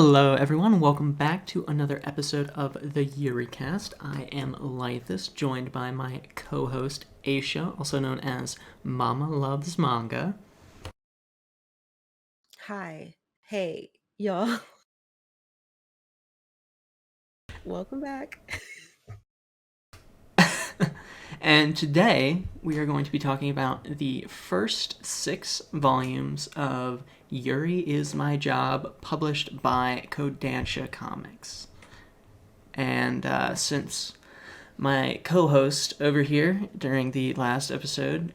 Hello, everyone. Welcome back to another episode of the Yuricast. I am Laethas, joined by my co-host Aisha, also known as Mama Loves Manga. Hi. Hey, y'all. Welcome back. And today we are going to be talking about the first 6 volumes of Yuri Is My Job, published by Kodansha Comics. And since my co-host over here during the last episode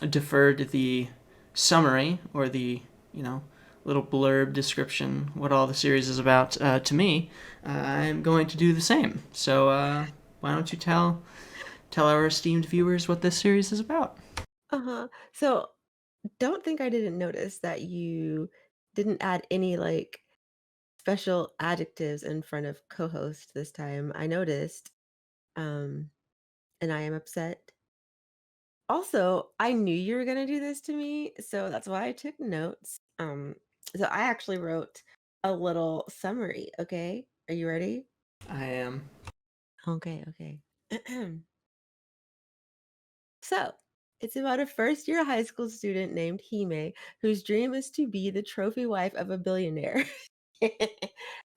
deferred the summary or the little blurb description what all the series is about to me, I'm going to do the same. So why don't you tell our esteemed viewers what this series is about? So, don't think I didn't notice that you didn't add any special adjectives in front of co-host this time. I noticed, um, and I am upset. Also, I knew you were gonna do this to me, so that's why I took notes. So I actually wrote a little summary, okay? Are you ready? I am. Okay. So, it's about a first year high school student named Hime whose dream is to be the trophy wife of a billionaire. And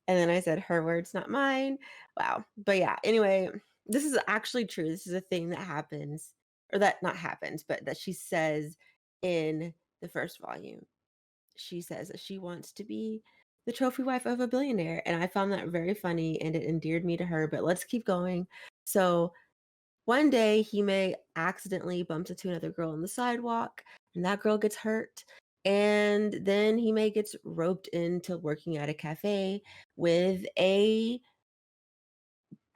then I said, her words, not mine. Wow. But yeah, anyway, this is actually true. This is a thing that happens, or that not happens, but that she says in the first volume. She says that she wants to be the trophy wife of a billionaire. And I found that very funny and it endeared me to her. But let's keep going. So, one day, Hime accidentally bumps into another girl on the sidewalk, and that girl gets hurt. And then Hime gets roped into working at a cafe with a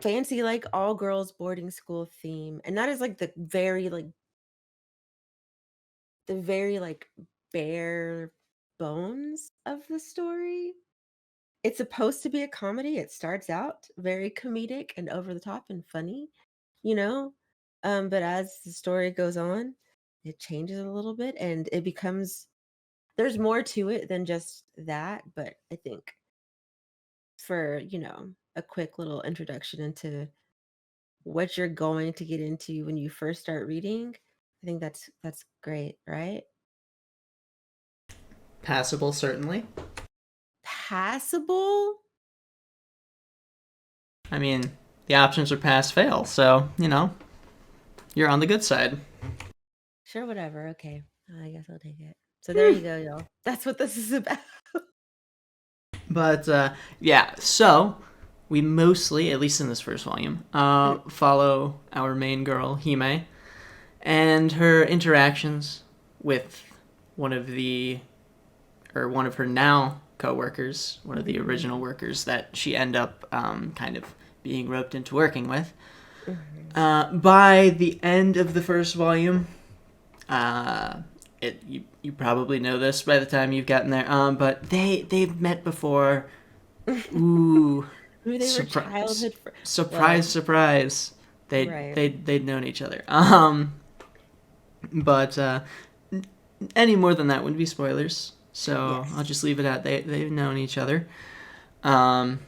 fancy, all girls boarding school theme. And that is the very bare bones of the story. It's supposed to be a comedy. It starts out very comedic and over the top and funny, you know? But as the story goes on, it changes a little bit and it becomes there's more to it than just that, but I think for, a quick little introduction into what you're going to get into when you first start reading, I think that's great, right? Passable, certainly. Passable? I mean, the options are pass fail, so you're on the good side. Sure, whatever. Okay. I guess I'll take it. So there you go, y'all. That's what this is about. But yeah, so we mostly, at least in this first volume, follow our main girl, Hime, and her interactions with one of the, or one of her now co-workers, one of the original workers that she end up kind of being roped into working with. Mhm. By the end of the first volume, you probably know this by the time you've gotten there. But they've met before. Ooh, Maybe they were surprise, childhood surprise, well, surprise. right. They'd known each other. But any more than that would be spoilers. So I'll Yes. just leave it at they've known each other. Um,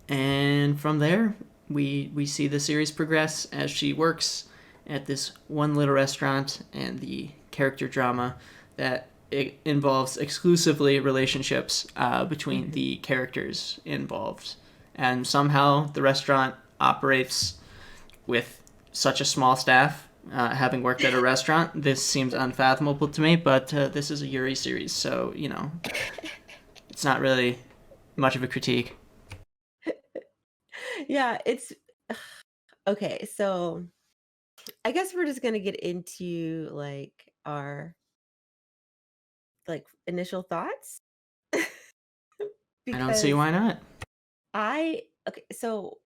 and from there, we see the series progress as she works at this one little restaurant and the character drama that it involves exclusively relationships between Mhm. the characters involved. And somehow the restaurant operates with such a small staff. Having worked at a restaurant, this seems unfathomable to me, but this is a Yuri series, so, it's not really much of a critique. Yeah, it's okay, so I guess we're just gonna get into our initial thoughts I don't see because why not. so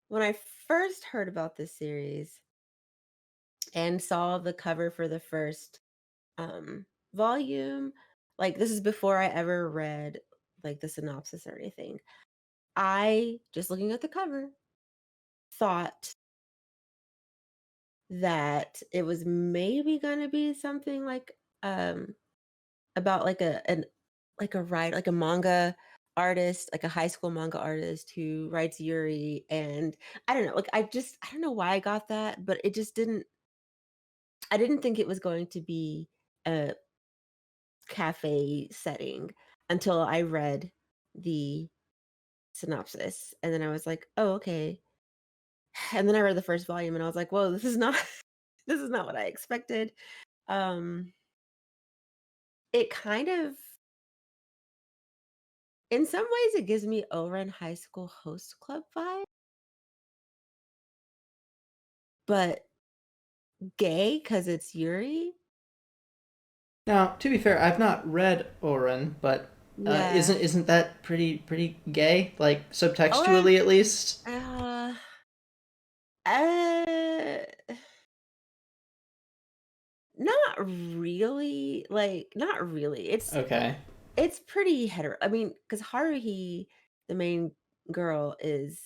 when I first heard about this series and saw the cover for the first volume, this is before I ever read the synopsis or anything. I just looking at the cover thought that it was maybe gonna be something um about like a writer, like a manga artist, like a high school manga artist who writes Yuri, and I don't know, like I don't know why I got that, but it just didn't. I didn't think it was going to be a cafe setting until I read the synopsis, and then I was like, oh, okay. And then I read the first volume, and I was like, whoa, this is not this is not what I expected. Um, it kind of, in some ways, it gives me Oren High School Host Club vibe, but gay because it's Yuri. Now, to be fair, I've not read Oren, but Yeah, isn't that pretty gay? Like Oren. subtextually, at least. Uh, uh, not really. Like, not really. Okay. It's pretty hetero. I mean, because Haruhi, the main girl, is.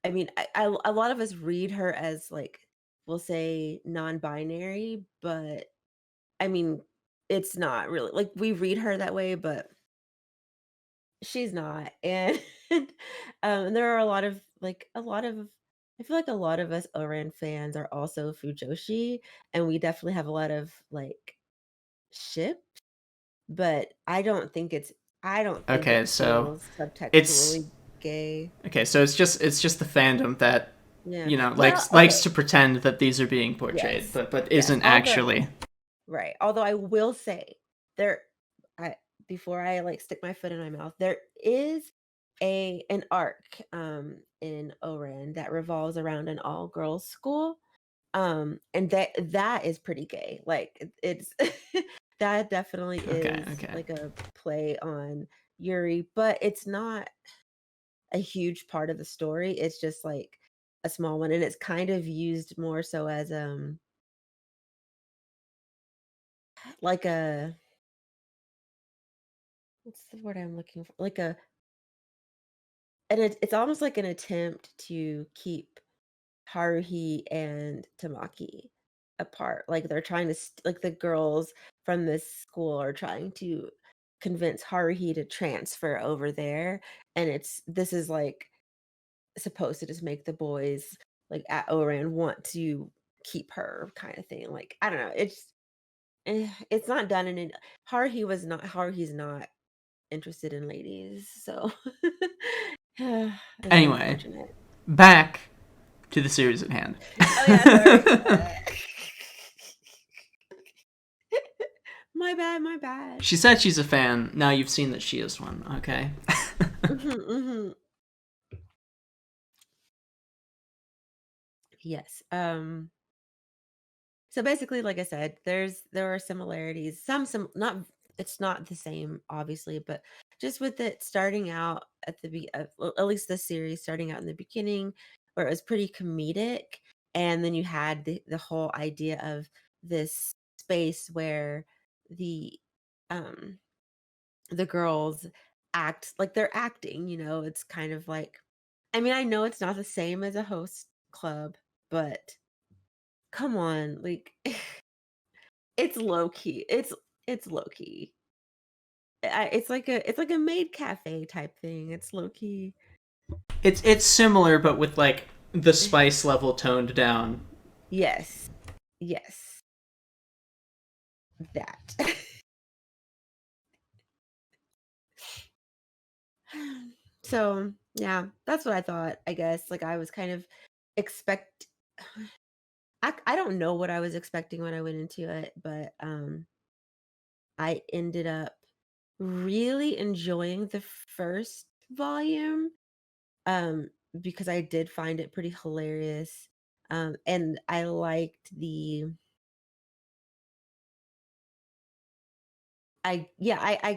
I mean, a lot of us read her as like we'll say non-binary, but I mean, it's not really like we read her that way, but she's not. And and there are a lot of I feel like a lot of us Oran fans are also Fujoshi, and we definitely have a lot of like ship, but I don't think Okay, it so feels it's subtextually gay. okay. So it's just the fandom that Yeah. Well, likes okay. to pretend that these are being portrayed, Yes. but Yes. isn't actually. Right. Although I will say there I before I like stick my foot in my mouth, there is an arc in Oren that revolves around an all girls school. And that is pretty gay. Like it's that definitely Okay, is okay. like a play on Yuri, but it's not a huge part of the story. It's just like a small one, and it's kind of used more so as like a what's the word I'm looking for? Like it's almost like an attempt to keep Haruhi and Tamaki apart. Like they're trying to like the girls from this school are trying to convince Haruhi to transfer over there, and this is like supposed to just make the boys like at Oran want to keep her kind of thing. Like I don't know, it's not done in an Haruhi's not interested in ladies, so it's Anyway, unfortunate. back to the series at hand. Oh yeah, sorry. My bad, my bad. She said she's a fan. Now you've seen that she is one. Okay. Mhm, mhm. Yes. So basically, like I said, there are similarities. Some not. It's not the same, obviously, but just with it starting out at well, at least this series starting out in the beginning, where it was pretty comedic, and then you had the whole idea of this space where the um the girls act like they're acting. It's kind of like, I mean, I know it's not the same as a host club, but come on, like it's low key. It's low key. It's like a maid cafe type thing. It's low key. It's similar, but with like the spice level toned down. Yes. Yes. That. So, yeah, that's what I thought, I guess. Like I was kind of expect I don't know what I was expecting when I went into it, but I ended up really enjoying the first volume, um, because I did find it pretty hilarious. And I liked I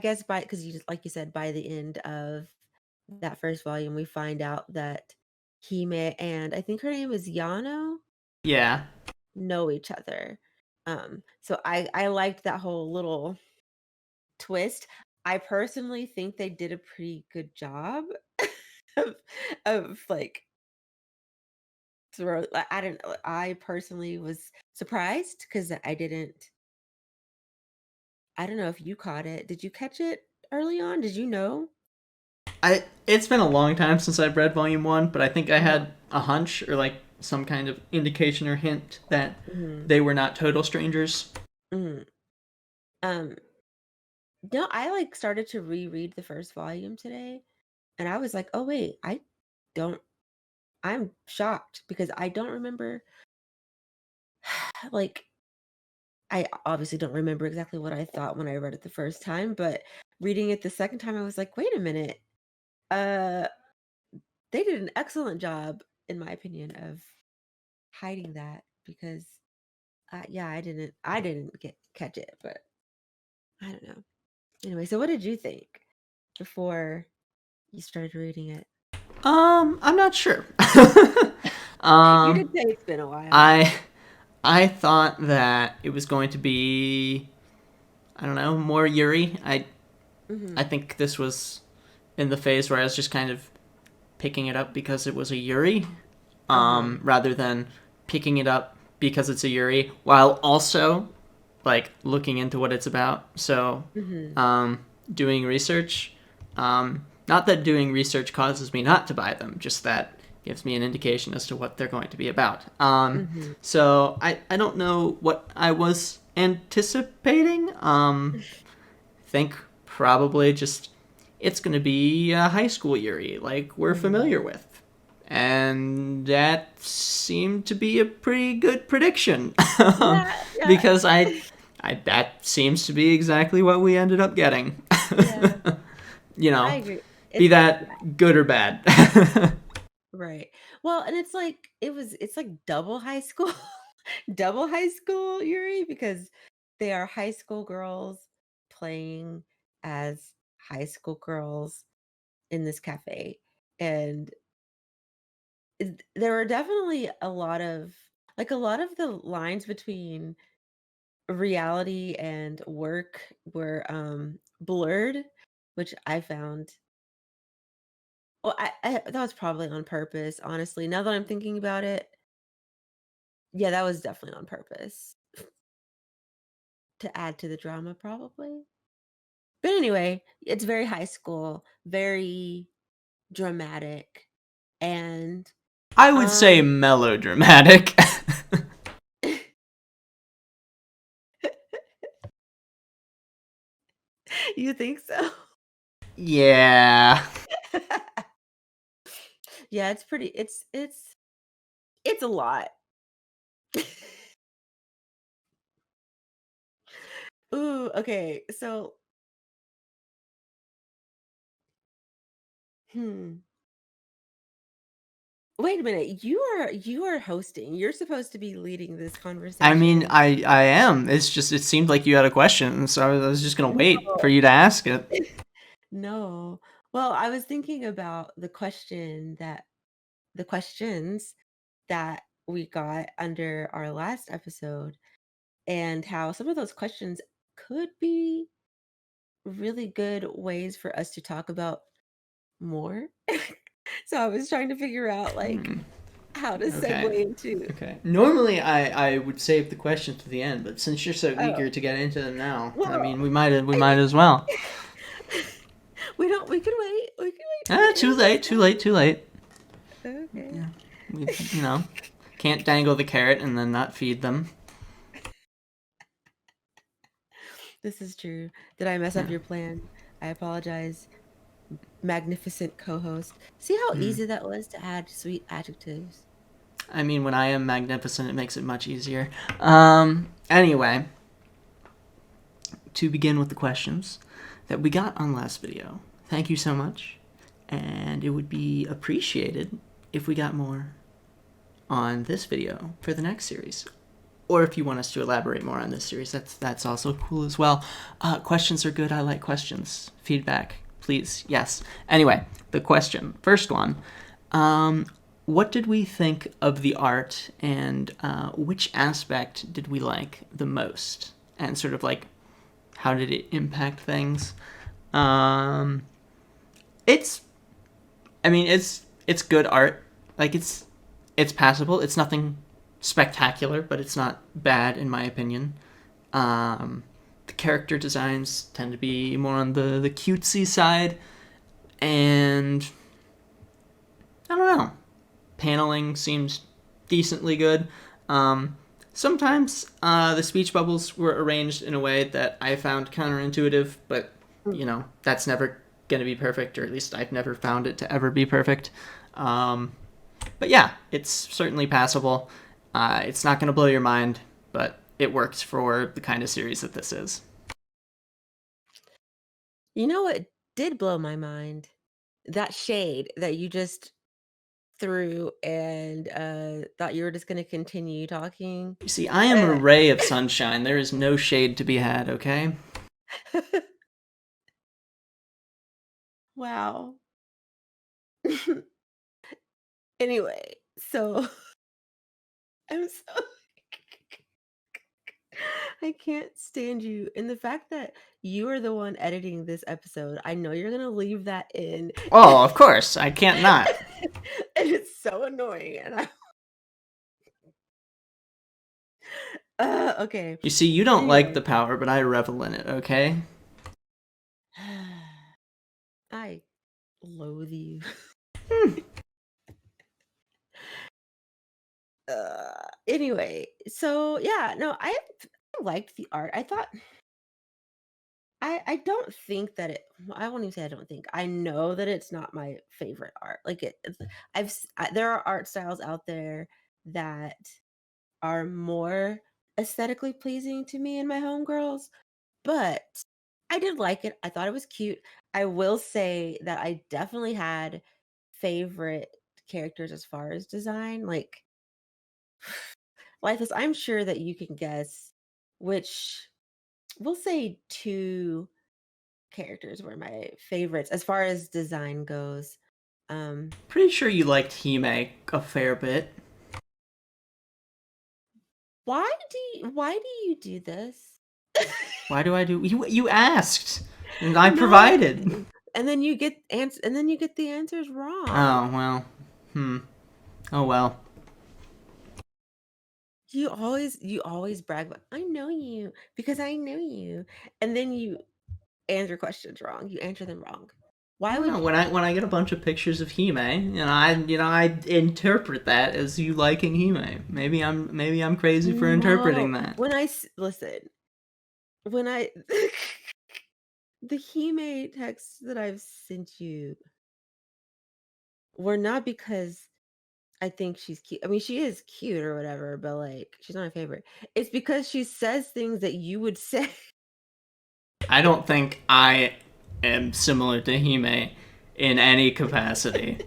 guess because you just like you said, by the end of that first volume, we find out that Hime and I think her name is Yano Yeah. know each other. So I liked that whole little twist. I personally think they did a pretty good job of like I don't know. I personally was surprised because I don't know if you caught it. Did you catch it? early on? Did you know? It's been a long time since I've read volume 1, but I think I Uh-huh. had a hunch or like some kind of indication or hint that Hmm. they were not total strangers. Hmm. Um, no, I like started to reread the first volume today, and I was like, oh wait, don't. I'm shocked because I don't remember. Like, I obviously don't remember exactly what I thought when I read it the first time, but reading it the second time, I was like, wait a minute. Uh, they did an excellent job, in my opinion, of hiding that because, yeah, I didn't get catch it, but I don't know. Anyway, so what did you think before you started reading it? I'm not sure. You um, did say it's been a while. I I thought that it was going to be, I don't know, more Yuri. I Hmm. think this was in the phase where I was just kind of picking it up because it was a Yuri, Uh-huh. rather than picking it up because it's a Yuri, while also like looking into what it's about. So, Hmm. doing research. Not that doing research causes me not to buy them, just that gives me an indication as to what they're going to be about. Hmm. So I don't know what I was anticipating. Think probably just it's going to be a high school Yuri, like we're familiar Hmm. with. And that seemed to be a pretty good prediction. Yeah, yeah, Because that seems to be exactly what we ended up getting. yeah. You I know, agree. be Yeah, that good or bad. right. Well, and it's like double high school, double high school, Yuri, because they are high school girls playing as high school girls in this cafe. And there were definitely a lot of the lines between reality and work were blurred, which I found. Well, that was probably on purpose, honestly. Now that I'm thinking about it, yeah, that was definitely on purpose to add to the drama, probably. But anyway, it's very high school, very dramatic, and I would say um, melodramatic. you think so? Yeah. Yeah, it's pretty. It's a lot. Ooh, okay. So, hmm. Wait a minute. You are hosting. You're supposed to be leading this I mean, conversation. I am. It's just it seemed like you had a question, so I was just gonna wait for No. you to ask it. No. Well, I was thinking about the questions that we got under our last episode and how some of those questions could be really good ways for us to talk about more. So I was trying to figure out like Hmm. how to Okay. segue into. Okay. Normally, I would save the questions to the end, but since you're so Oh, eager to get into them now, I well, mean, we I might as well. mean, we can wait. We can wait till the end Too if you late. Too late. Too late. want. Okay. We, can't dangle the carrot and then not feed them. This is true. Did I mess Yeah. up your plan? I apologize. Magnificent co-host. See how Hmm. easy that was to add sweet adjectives. I mean, when I am magnificent, it makes it much easier. Anyway, to begin with the questions that we got on last video. Thank you so much. And it would be appreciated if we got more on this video for the next series. Or if you want us to elaborate more on this series, that's also cool as well. Questions are good. I like questions. Feedback, please. Yes. Anyway, the question. First one. Um, what did we think of the art, and which aspect did we like the most? And sort of like, how did it impact things? Um, it's, I mean, it's good art. Like it's passable. It's nothing spectacular, but it's not bad in my opinion. Um, the character designs tend to be more on the cutesy side, and I don't know. Paneling seems decently good. Sometimes the speech bubbles were arranged in a way that I found counterintuitive, but that's never going to be perfect, or at least I've never found it to ever be perfect. But yeah, it's certainly passable. It's not going to blow your mind, but it works for the kind of series that this is. You know what did blow my mind? That shade that you just threw and thought you were just going to continue talking. You see, I am a ray of sunshine. There is no shade to be had, okay? Wow. Anyway, so I'm so I can't stand you. And the fact that you are the one editing this episode, I know you're gonna leave that in. Oh, of course. I can't not. And it's so annoying. And okay. You see, you don't like Anyway. the power, but I revel in it, okay? I loathe you. Anyway, so yeah, no, I liked the art. I thought I don't think that I won't even say I don't think. I know that it's not my favorite art. Like there are art styles out there that are more aesthetically pleasing to me and my homegirls, but I did like it. I thought it was cute. I will say that I definitely had favorite characters as far as design. Like Laethas, I'm sure that you can guess which we'll say two characters were my favorites as far as design goes. Pretty sure you liked Hime a fair bit. Why do you do this? Why do I do? You asked, and I No, provided. and then you get the answers wrong. Oh well. Oh well. You always brag about I know you because I know you, and then you answer questions wrong. You answer them wrong. I Why don't would know. When I get a bunch of pictures of Hime, I interpret that as you liking Hime. Maybe I'm crazy for interpreting no? that. Listen, when I the Hime texts that I've sent you were not because I think she's cute. I mean, she is cute or whatever, but like she's not my favorite. It's because she says things that you would say. I don't think I am similar to Hime in any capacity.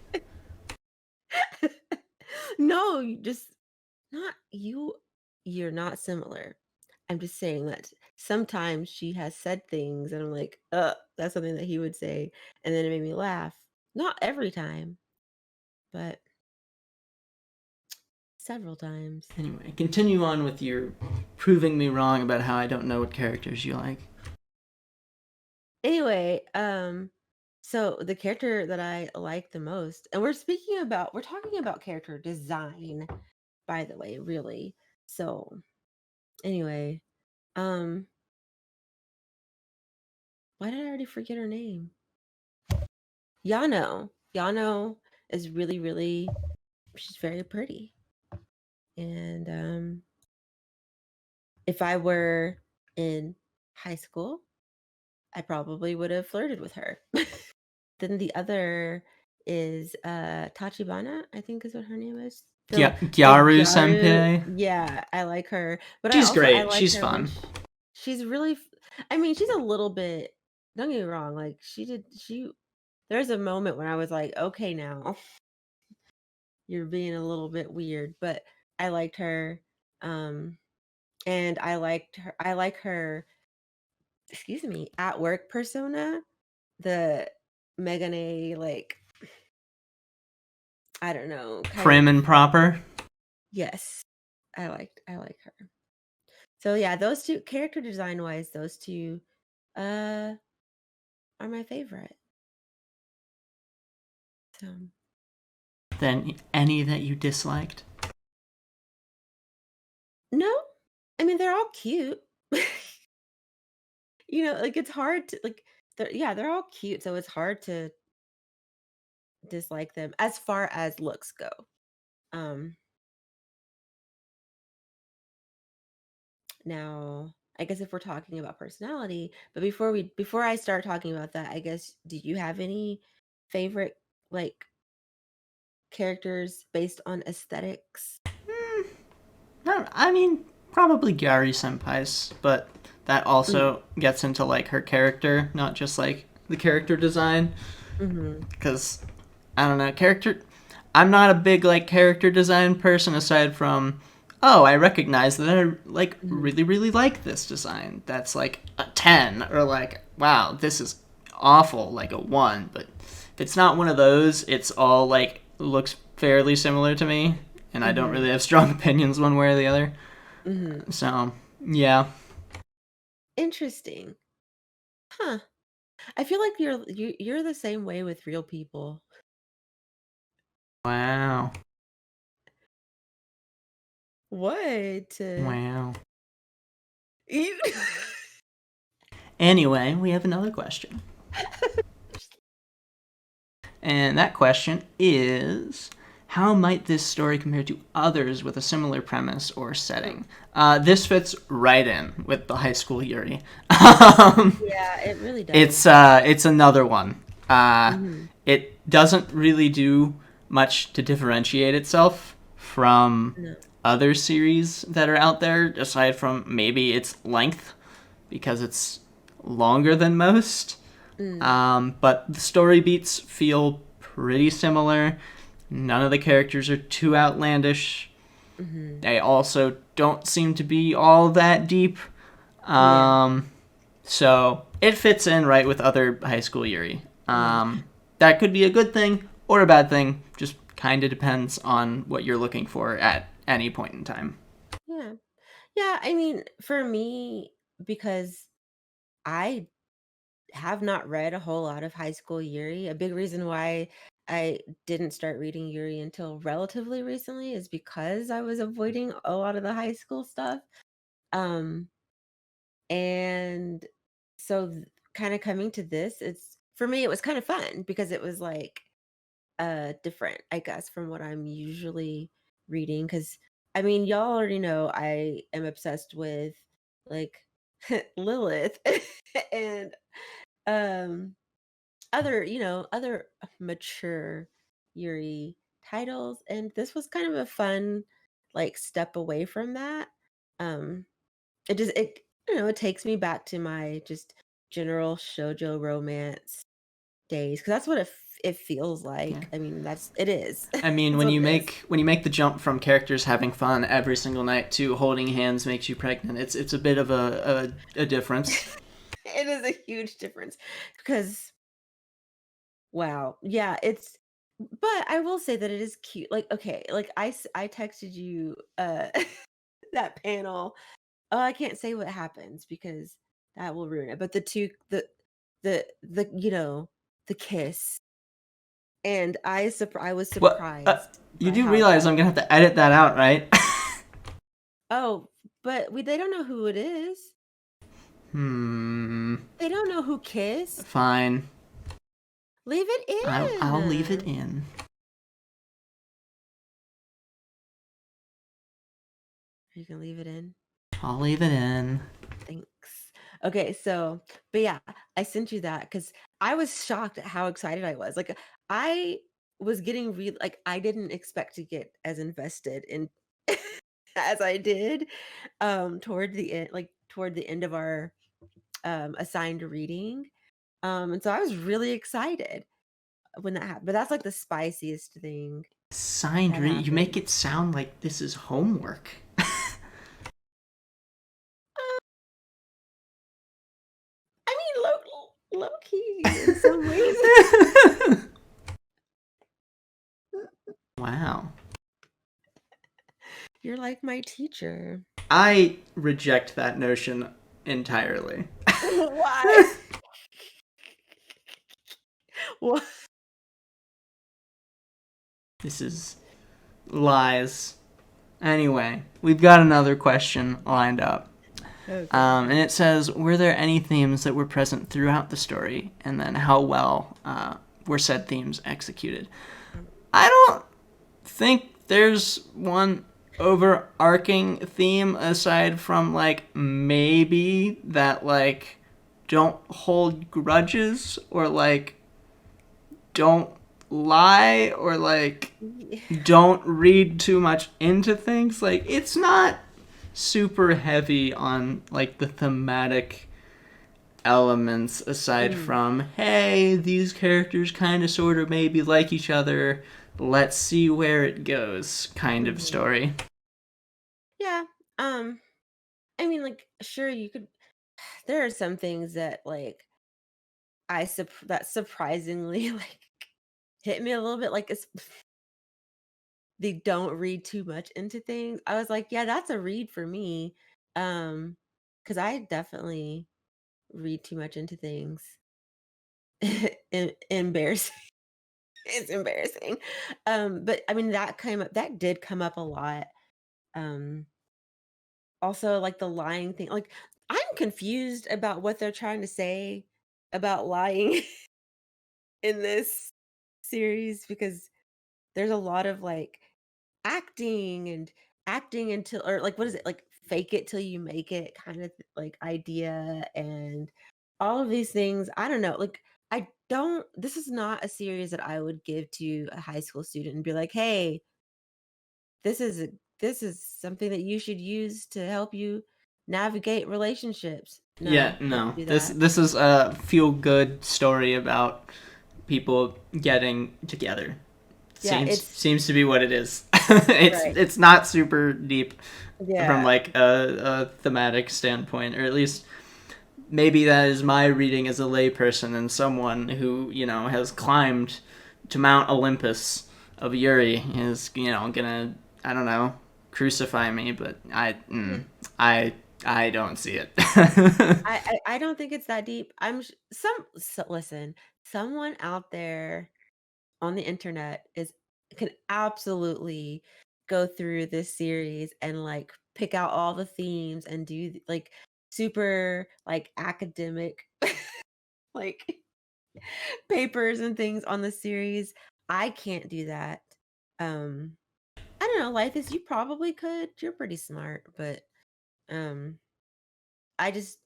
No, you just not you. You're not similar. I'm just saying that sometimes she has said things and I'm like, that's something that he would say. And then it made me laugh. Not every time, but several times. Anyway, continue on with your proving me wrong about how I don't know what characters you like. Anyway, so the character that I like the most, and we're talking about character design, by the way, really. So anyway, um, why did I already forget her name? Yano. Yano is really, really she's very pretty. And if I were in high school, I probably would have flirted with her. Then the other is Tachibana, I think is what her name is. The Gyaru Gyaru. Senpai. Yeah, I like her. But She's I great. like She's her when fun. she's really I mean, she's a little bit don't get me wrong, like there's a moment when I was like, okay now, you're being a little bit weird, but I liked her. Um and I like her, excuse me, at work persona, the Megane, like I don't know, kind Prim of. and proper. Yes, I like her. So yeah, those two character design wise, those two uh are my favorite. So Then any that you disliked? no, I mean they're all cute. like it's hard to like they're all cute, so it's hard to dislike them as far as looks go. Um Now, I guess if we're talking about personality, but before I start talking about that, I guess do you have any favorite like characters based on aesthetics? I mean, probably Gyari Senpai's, but that Mm, also gets into like her character, not just like the character design. mm-hmm. Because I don't know, character. I'm not a big like character design person aside from, oh, I recognize that I like Mm-hmm. really really like this design. That's like a 10, or like, wow, this is awful, like a 1. But if it's not one of those, it's all like looks fairly similar to me, and I don't Mm-hmm. really have strong opinions one way or the other. Mm-hmm. So yeah. Interesting. Huh. I feel like you're the same way with real people. Wow. What? Wow. You Anyway, we have another question. And that question is, how might this story compare to others with a similar premise or Mm, setting? This fits right in with the high school Yuri. um, yeah, it really does. it's another one. Mm-hmm. It doesn't really do much to differentiate itself from No. other series that are out there, aside from maybe its length, because it's longer than most. Mm, But the story beats feel pretty similar. None of the characters are too outlandish. mm-hmm. They also don't seem to be all that deep. Yeah. Um, so it fits in right with other high school Yuri. Mm-hmm. That could be a good thing or a bad thing. Just kind of depends on what you're looking for at any point in time. Yeah. Yeah, I mean, for me, because I have not read a whole lot of high school Yuri. A big reason why I didn't start reading Yuri until relatively recently is because I was avoiding a lot of the high school stuff. Um, and so kind of coming to this, it's for me, it was kind of fun because it was like different, I guess, from what I'm usually reading. Cause I mean, y'all already know I am obsessed with like Lilith and um other mature Yuri titles, and this was kind of a fun like step away from that. Um it it takes me back to my just general shoujo romance days because that's what it feels Yeah. like. I mean, it is. I mean, That's what it is. when you make the jump from characters having fun every single night to holding hands makes you pregnant, it's a bit of a difference. It is a huge difference because wow. Yeah, but I will say that it is cute. Like, okay, like I texted you that panel. Oh, I can't say what happens because that will ruin it. But the the kiss, and I was Well, surprised you by do how realize that I'm gonna have to edit that out, right? oh, but they don't know who it is. Hmm. They don't know who kissed. Fine. Leave it I'll leave it in. in. You can leave it in. I'll leave it in. Thanks. Okay, so but yeah, I sent you that because I was shocked at how excited I was. Like I was getting like I didn't expect to get as invested in as I did toward the end, like toward the end of our assigned reading. And so I was really excited when that happened. But that's like the spiciest thing Signed that read. You make happened. it sound like this is homework. I mean, low key in some ways. Wow. You're like my teacher. I reject that notion entirely. Why? What? This is lies. Anyway, we've got another question lined up. Oh goodness. And it says, were there any themes that were present throughout the story? And then how well were said themes executed? I don't think there's one overarching theme aside from, like, maybe that, like, don't hold grudges, or, like, don't lie, or, like, don't read too much into things. Like, it's not super heavy on, like, the thematic elements aside Mm, from, hey, these characters kind of sort of maybe like each other, let's see where it goes kind of mhm. story. Yeah. Um, I mean, like, sure, you could. There are some things that, like, that surprisingly, like, hit me a little bit. Like, it's they don't read too much into things. I was like, yeah, that's a read for me. Because I definitely read too much into things. Embarrassing. It's embarrassing. But I mean, that did come up a lot. Um, Also, like, the lying thing, like, I'm confused about what they're trying to say about lying in this series, because there's a lot of, like, acting until, or, like, what is it? Like, fake it till you make it kind of, like, idea, and all of these things. I don't know, like, I don't this is not a series that I would give to a high school student and be like, "Hey, this is this is something that you should use to help you navigate relationships." Yeah, No, don't no. do This that. this is a feel good story about people getting together. Yeah, Seems to be what it is. it's right. it's not super deep from, Yeah. like, a thematic standpoint, or at least maybe that is my reading as a layperson and someone who, has climbed to Mount Olympus of Yuri is, gonna, I don't know, crucify me, but Yeah. I don't see it. I don't think it's that deep. Listen, someone out there on the internet is can absolutely go through this series and, like, pick out all the themes and do like super, like, academic like papers and things on the series. I can't do that. Um, I don't know, Laethas, you probably could. You're pretty smart, but um, I just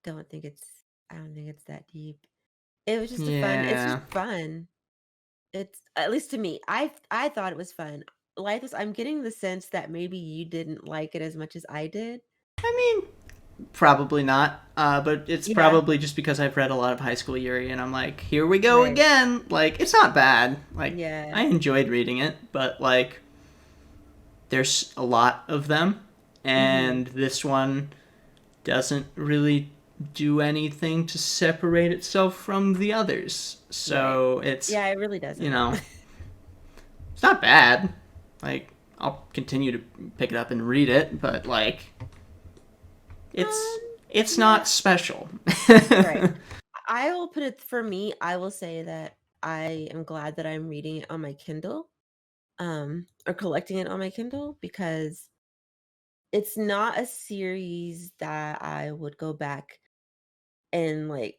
don't think it's. I don't think it's that deep. It was just a fun. It's just Yeah. fun. It's, at least to me. I thought it was fun. Laethas, I'm getting the sense that maybe you didn't like it as much as I did. I mean, probably not. But it's Yeah. probably just because I've read a lot of High School Yuri, and I'm like, here we go Right. again. Like, it's not bad. Like, Yeah. I enjoyed reading it, but, like, there's a lot of them, Hmm. and this one doesn't really do anything to separate itself from the others. Right. So it's, Yeah, it really you doesn't. know, it's not bad. Like, I'll continue to pick it up and read it, but, like, um. it's Yeah. not special. Right. I will put it, for me, I will say that I am glad that I'm reading it on my Kindle, or collecting it on my Kindle, because it's not a series that I would go back and, like,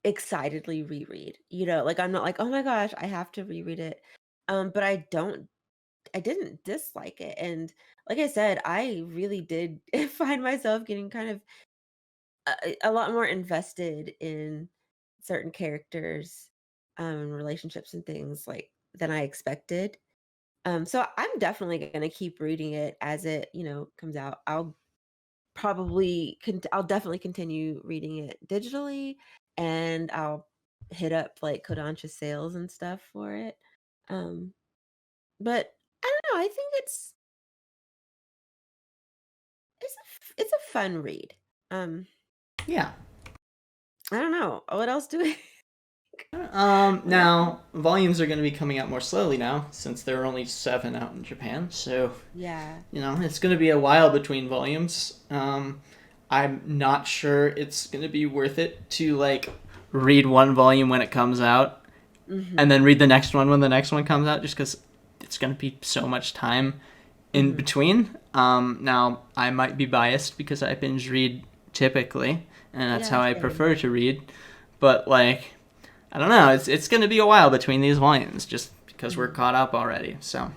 excitedly reread. Like, I'm not like, "Oh my gosh, I have to reread it." But I didn't dislike it. And like I said, I really did find myself getting kind of a lot more invested in certain characters, relationships and things, like, than I expected. So I'm definitely gonna keep reading it as it, comes out. I'll definitely continue reading it digitally, and I'll hit up, like, Kodansha sales and stuff for it. Um, but I don't know. I think it's a fun read. Um, Yeah. I don't know. What else do we? What else? Now volumes are going to be coming out more slowly now since there are only 7 out in Japan. So, Yeah. it's going to be a while between volumes. I'm not sure it's going to be worth it to, like, read one volume when it comes out and Mhm. then read the next one when the next one comes out, just because it's going to be so much time in between. Now, I might be biased because I binge read typically, and that's Yeah, how I same. prefer to read. But like, I don't know. It's going to be a while between these volumes, just because we're Mhm. caught up already. So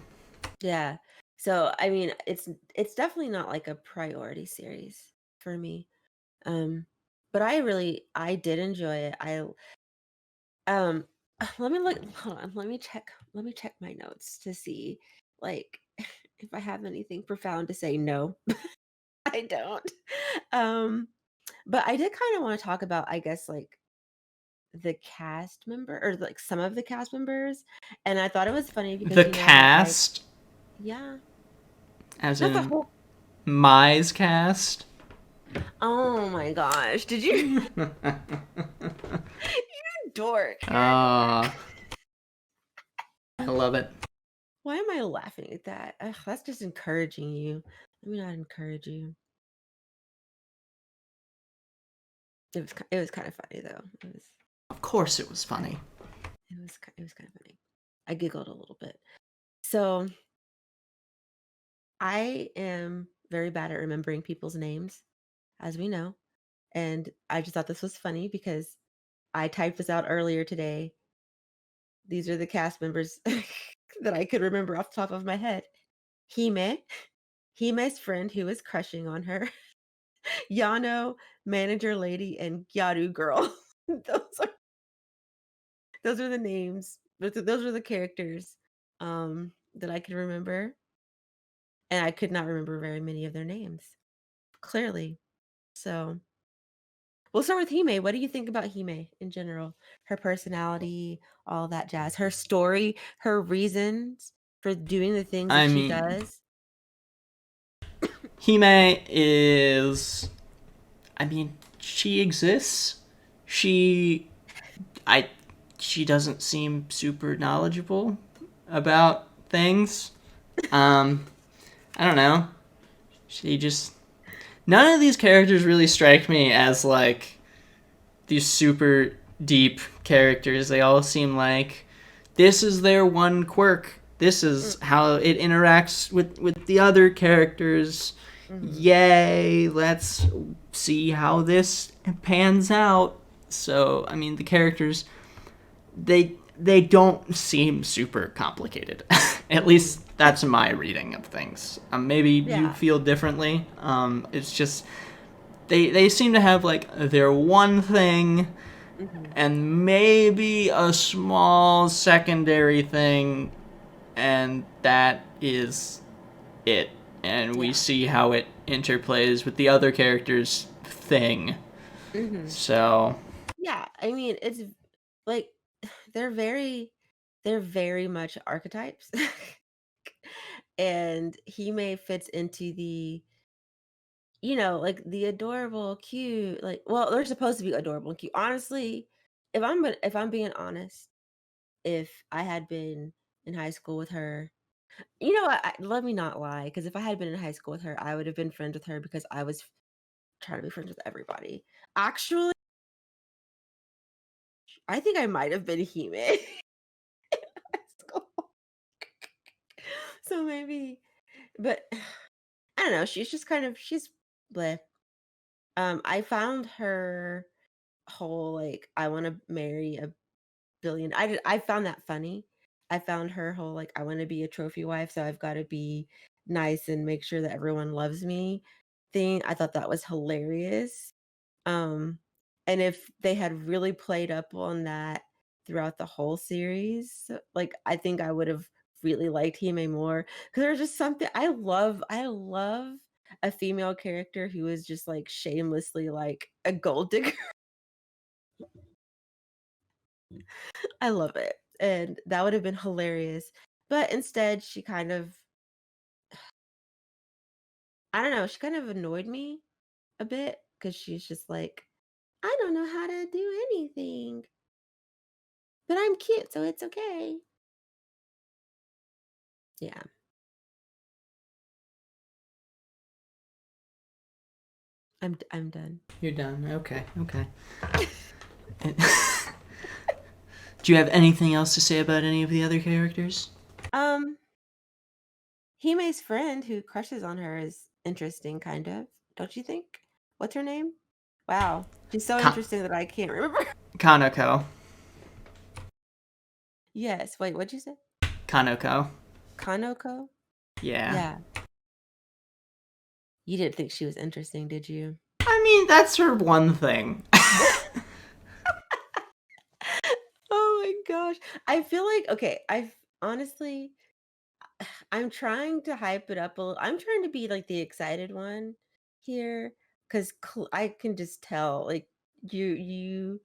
Yeah. So, I mean, it's definitely not like a priority series for me. Um, but I did enjoy it. Um let me look, hold on, let me check my notes to see like if I have anything profound to say. No, I don't. Um, but I did kind of want to talk about, I guess, like the cast member or like some of the cast members. And I thought it was funny because the you know how I cast, yeah, as not the in whole. Mai's cast. Oh my gosh, did you dork? You're a Ah, dork. I love it. Why am I laughing at that? Ugh, that's just encouraging you. Let me not encourage you. It was kind of funny though. Of course, it was funny. It was kind of funny. I giggled a little bit. So I am very bad at remembering people's names, as we know. And I just thought this was funny because I typed this out earlier today. These are the cast members that I could remember off the top of my head. Hime, Hime's friend who is crushing on her. Yano, manager lady, and Gyaru girl. those are those are the names. Those are the characters that I could remember. And I could not remember very many of their names, clearly. So we'll start with Hime. What do you think about Hime in general? Her personality, all that jazz, her story, her reasons for doing the things that I she mean, does. Hime is. I mean, she exists. She. I. She doesn't seem super knowledgeable about things. Um, I don't know. She just. None of these characters really strike me as like these super deep characters. They all seem like this is their one quirk. This is how it interacts with the other characters. Mm-hmm. Yay, let's see how this pans out. So, I mean, the characters they don't seem super complicated. At Mm-hmm. least that's my reading of things. Maybe you Yeah. feel differently. It's just they seem to have like their one thing Mm-hmm. and maybe a small secondary thing, and that is it. And we Yeah. see how it interplays with the other characters' thing. Mm-hmm. So, Yeah. I mean, it's like they're very they're very much archetypes. And Hime fits into the, like the adorable, cute, like, well, they're supposed to be adorable and cute. Honestly, if I'm being honest, if I had been in high school with her, what? Let me not lie, because if I had been in high school with her, I would have been friends with her because I was trying to be friends with everybody. Actually, I think I might have been Hime in high school. So maybe, but I don't know. She's bleh. I found her whole like I want to marry a billion. I found that funny. I found her whole like I want to be a trophy wife, so I've got to be nice and make sure that everyone loves me thing. I thought that was hilarious. Um, and if they had really played up on that throughout the whole series, like I think I would have really liked Hime more because there's just something I love a female character who is just like shamelessly like a gold digger. I love it. And that would have been hilarious. But instead, she kind of, I don't know, she kind of annoyed me a bit because she's just like, I don't know how to do anything, but I'm cute, so it's okay. Yeah, I'm done. you're done. Okay, okay. Do you have anything else to say about any of the other characters? Um, Hime's friend who crushes on her is interesting, kind of. Don't you think? What's her name? Wow, she's so Ka- interesting that I can't remember. Kanoko. Yes. Wait, what'd you say? Kanoko. Kanoko? Yeah. Yeah. You didn't think she was interesting, did you? I mean, that's her one thing. Oh my gosh. I feel like okay, I've honestly I'm trying to hype it up a little. I'm trying to be like the excited one here cuz I can just tell like you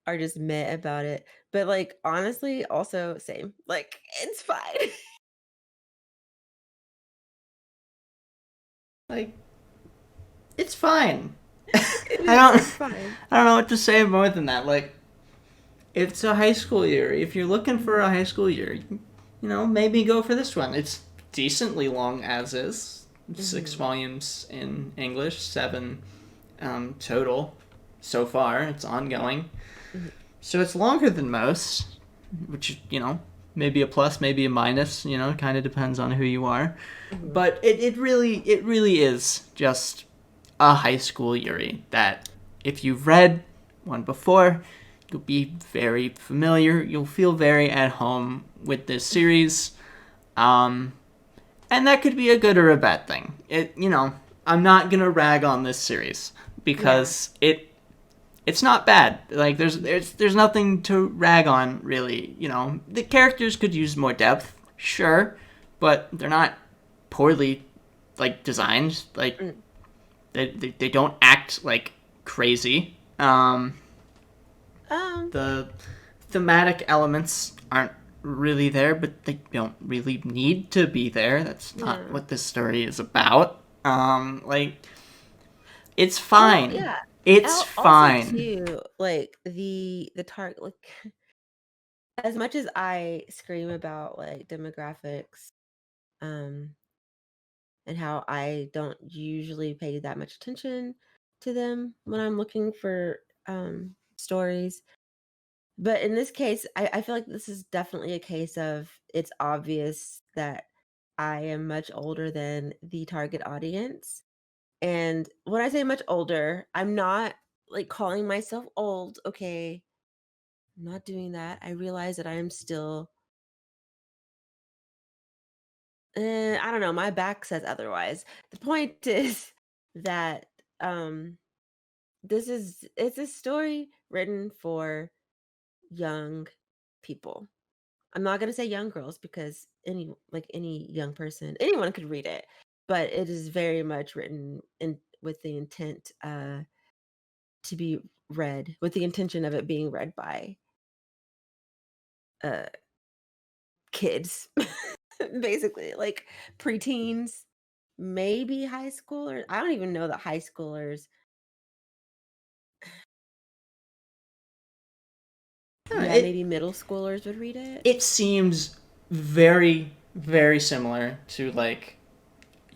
are just meh about it. But like honestly also same. Like it's fine. Like, it's fine. It I is. don't It's fine. I don't know what to say more than that. Like, it's a high school year. If you're looking for a high school year, maybe go for this one. It's decently long as is. 6 Mhm. volumes in English, 7 total so far. It's ongoing. Mhm. So it's longer than most, which, maybe a plus, maybe a minus, kind of depends on who you are. Mhm. But it really is just a high school Yuri that if you've read one before, you'll be very familiar. You'll feel very at home with this series. Um, and that could be a good or a bad thing. I'm not gonna rag on this series Yeah. because it's not bad. Like there's nothing to rag on really. The characters could use more depth, sure, but they're not poorly like designed. Like Mm. they don't act like crazy. Um The thematic elements aren't really there, but they don't really need to be there. That's not yeah. what this story is about. Like it's Well, fine. yeah. It's Also fine. too, like the target like as much as I scream about like demographics, um, and how I don't usually pay that much attention to them when I'm looking for stories. But in this case, I feel like this is definitely a case of it's obvious that I am much older than the target audience. And when I say much older, I'm not like calling myself old. Okay. I'm not doing that. I realize that I am still I don't know, my back says otherwise. The point is that it's a story written for young people. I'm not going to say young girls because any young person, anyone could read it, but it is very much written in with the intent to be read with the intention of it being read by uh kids. Basically, like preteens, maybe high schoolers. I don't even know that high schoolers. Yeah, It maybe middle schoolers would read it. it seems very very similar to like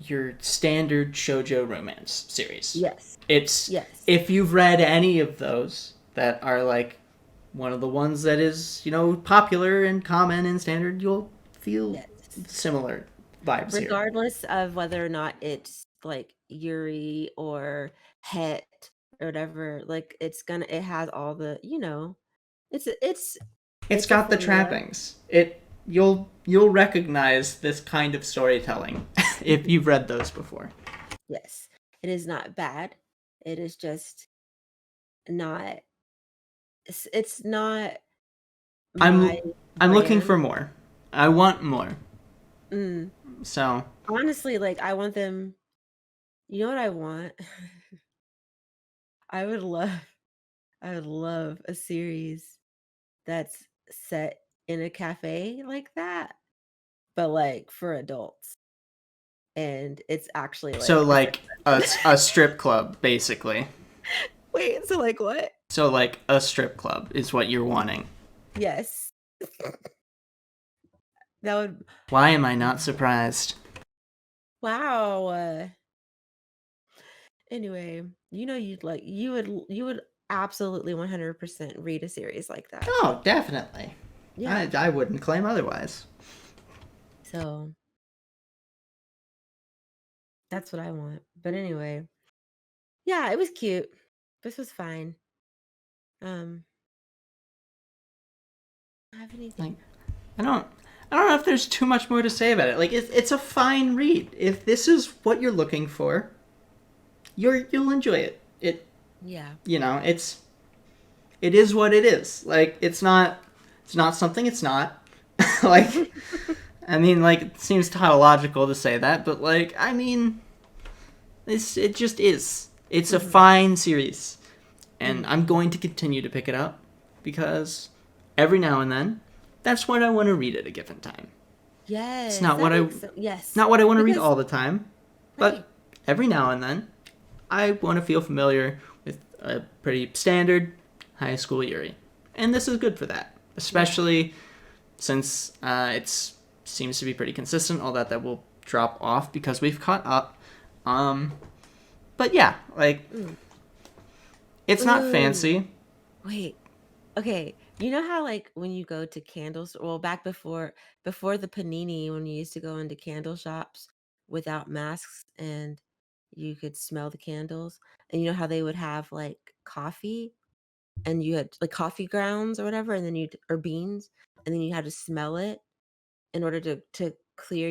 your standard shojo romance series. Yes. It's Yes. if you've read any of those that are like one of the ones that is, popular and common and standard, you'll feel Yes. similar vibes here. Regardless of whether or not it's like Yuri or Het or whatever, like it has all the, it's It's it's a got the formula. trappings. You'll recognize this kind of storytelling if Mhm. you've read those before. Yes. It is not bad. It is just not it's not my I'm I'm looking brand. for more. I want more. Mm. So Honestly, like I want them, you know what I want? I would love I would love a series that's set in a cafe like that, but like for adults. And it's actually so like a sex like a, dungeon. a strip club basically. Wait, so like what? So like a strip club is what you're wanting. Yes. That would Why am I not surprised? wow. Anyway, you would absolutely 100% read a series like that. Oh, definitely. Yeah. I wouldn't claim otherwise. So That's what I want. But anyway, yeah, it was cute. This was fine. Um, I don't have Like, anything. I don't. I don't know if there's too much more to say about it. Like, it's a fine read. If this is what you're looking for, you'll enjoy it. Yeah. It is what it is. Like, it's not something it's not. Like, I mean, like, it seems tautological to say that, but like, I mean, it just is. It's a hmm fine series, and hmm I'm going to continue to pick it up because every now and then, that's what I want to read at a given time. It's Yes, not that what I makes sense. Yes, not what I want to read because all the time, right. but every now and then, I want to feel familiar with a pretty standard high school Yuri, and this is good for that, Yeah. especially since it seems to be pretty consistent. All that will drop off because we've caught up. Um, but yeah, like Mm. it's not Ooh. fancy. Wait. Okay. You know how like when you go to candles, well, back before the panini, when you used to go into candle shops without masks and you could smell the candles, and you know how they would have like coffee and you had like coffee grounds or whatever, and then you or beans, and then you had to smell it in order to clear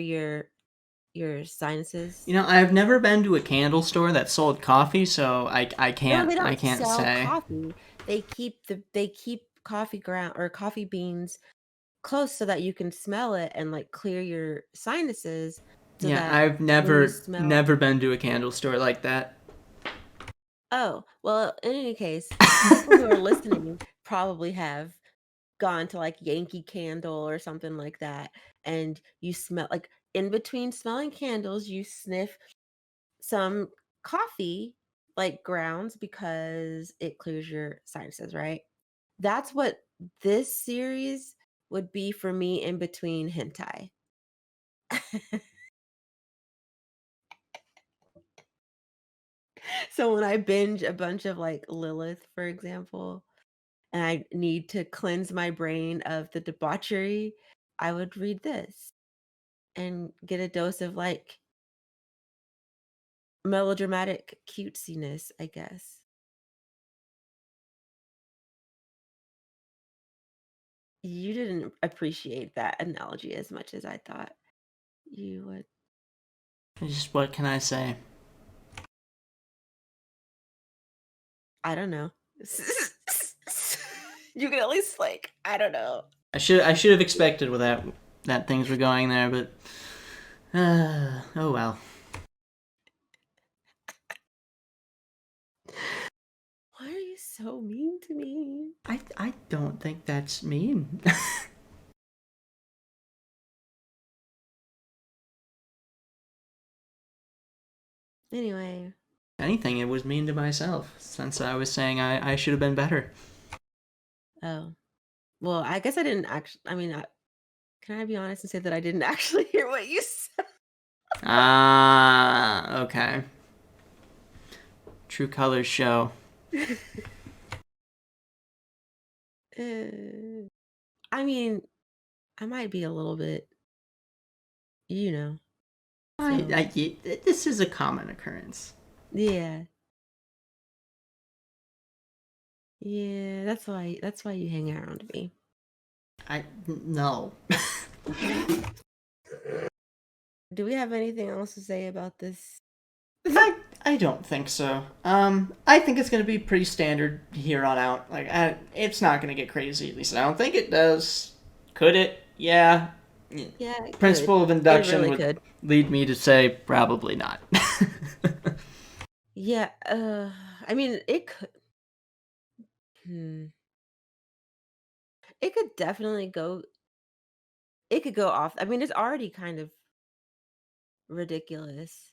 your sinuses. I've never been to a candle store that sold coffee, so No, they I don't can't sell say. coffee. They keep coffee ground or coffee beans close so that you can smell it and like clear your sinuses so Yeah, that I've when you smell. never been to a candle store like that. Oh, well, in any case, people who are listening probably have gone to like Yankee Candle or something like that, and you smell like in between smelling candles, you sniff some coffee like grounds because it clears your sinuses, right? That's what this series would be for me in between hentai. So when I binge a bunch of like Lilith, for example, and I need to cleanse my brain of the debauchery, I would read this and get a dose of like melodramatic cutesiness, I guess. You didn't appreciate that analogy as much as I thought you would. Just what can I say? I don't know. You can at least like, I don't know. I should have expected with that things were going there, but oh well. Why are you so mean to me? I don't think that's mean. Anyway, Anything, it was mean to myself since I was saying I should have been better. oh, well, I guess I didn't actually. I mean, can I be honest and say that I didn't actually hear what you said? Ah, okay. True colors show. Uh, I mean, I might be a little bit, you know. So This is a common occurrence. yeah, yeah. That's why you hang around me. I no. Do we have anything else to say about this? I don't think so. I think it's gonna be pretty standard here on out. Like, it's not gonna get crazy. At least I don't think it does. Could it? Yeah. Yeah, it could. Principle of It induction really would could. lead me to say probably not. Yeah. I mean, it could. Hmm. It could definitely go. It could go off. I mean, it's already kind of ridiculous.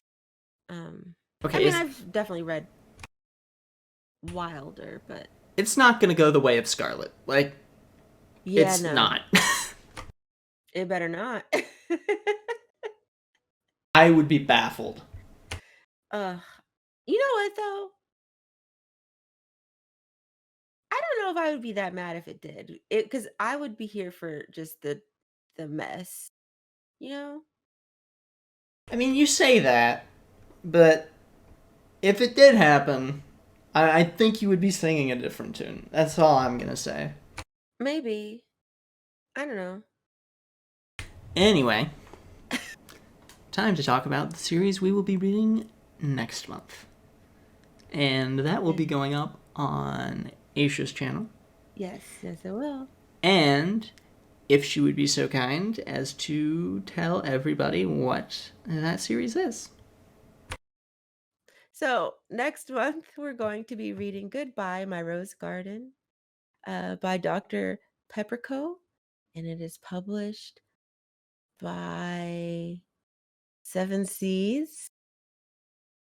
Um, I Okay, mean, I've definitely read Wilder, but it's not gonna go the way of Scarlet. Like, yeah, it's no, not. it better not. I would be baffled. uh, you know what though? I don't know if I would be that mad if it did. It because I would be here for just the mess, you know? I mean, you say that, But if it did happen, I think you would be singing a different tune. That's all I'm gonna say. Maybe. I don't know. Anyway, time to talk about the series we will be reading next month. And that will be going up on Aisha's channel. Yes, yes, it will. And if she would be so kind as to tell everybody what that series is. So next month we're going to be reading Goodbye, My Rose Garden by Dr. Pepperco, and it is published by Seven Seas.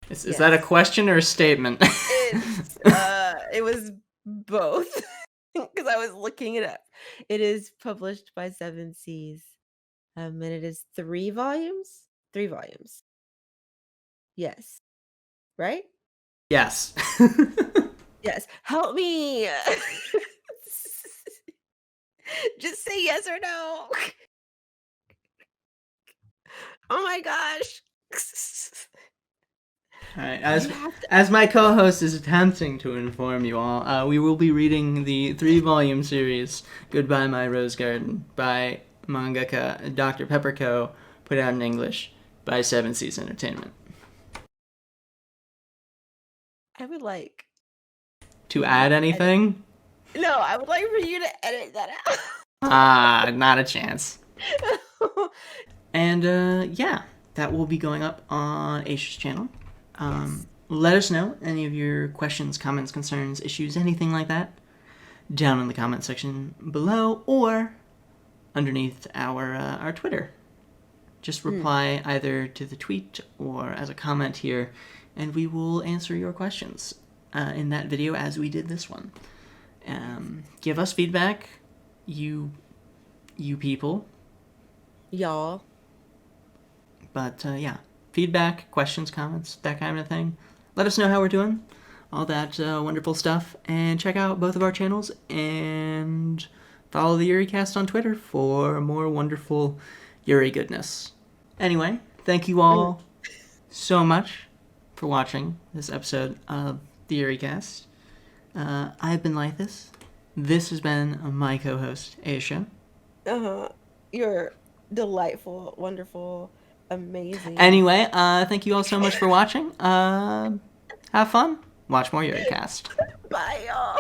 Is that a question or a statement? It was both because I was looking it up. It is published by Seven Seas, and it is 3 volumes. 3 volumes. Yes, right? Yes. Yes. Help me. Just say yes or no. Oh my gosh. All right. You have to. As my co-host is attempting to inform you all, we will be reading the 3-volume series "Goodbye, My Rose Garden" by mangaka Dr. Pepperco, put out in English by Seven Seas Entertainment. I would like To add anything? No, I would like for you to edit that out. Not a chance. And yeah, that will be going up on Aisha's channel. Yes. Let us know any of your questions, comments, concerns, issues, anything like that, down in the comment section below or underneath our Twitter. Just reply either to the tweet or as a comment here, and we will answer your questions in that video as we did this one. Give us feedback, you people. Y'all. But yeah, feedback, questions, comments, that kind of thing. Let us know how we're doing, all that wonderful stuff, and check out both of our channels and follow the Yuricast on Twitter for more wonderful Yuri goodness. Anyway, thank you all so much for watching this episode of the Yuricast. I've been Laethas. This has been my co-host, Aisha. You're delightful, wonderful, amazing. Anyway, thank you all so much for watching. Have fun. Watch more Yuricast. Bye, y'all.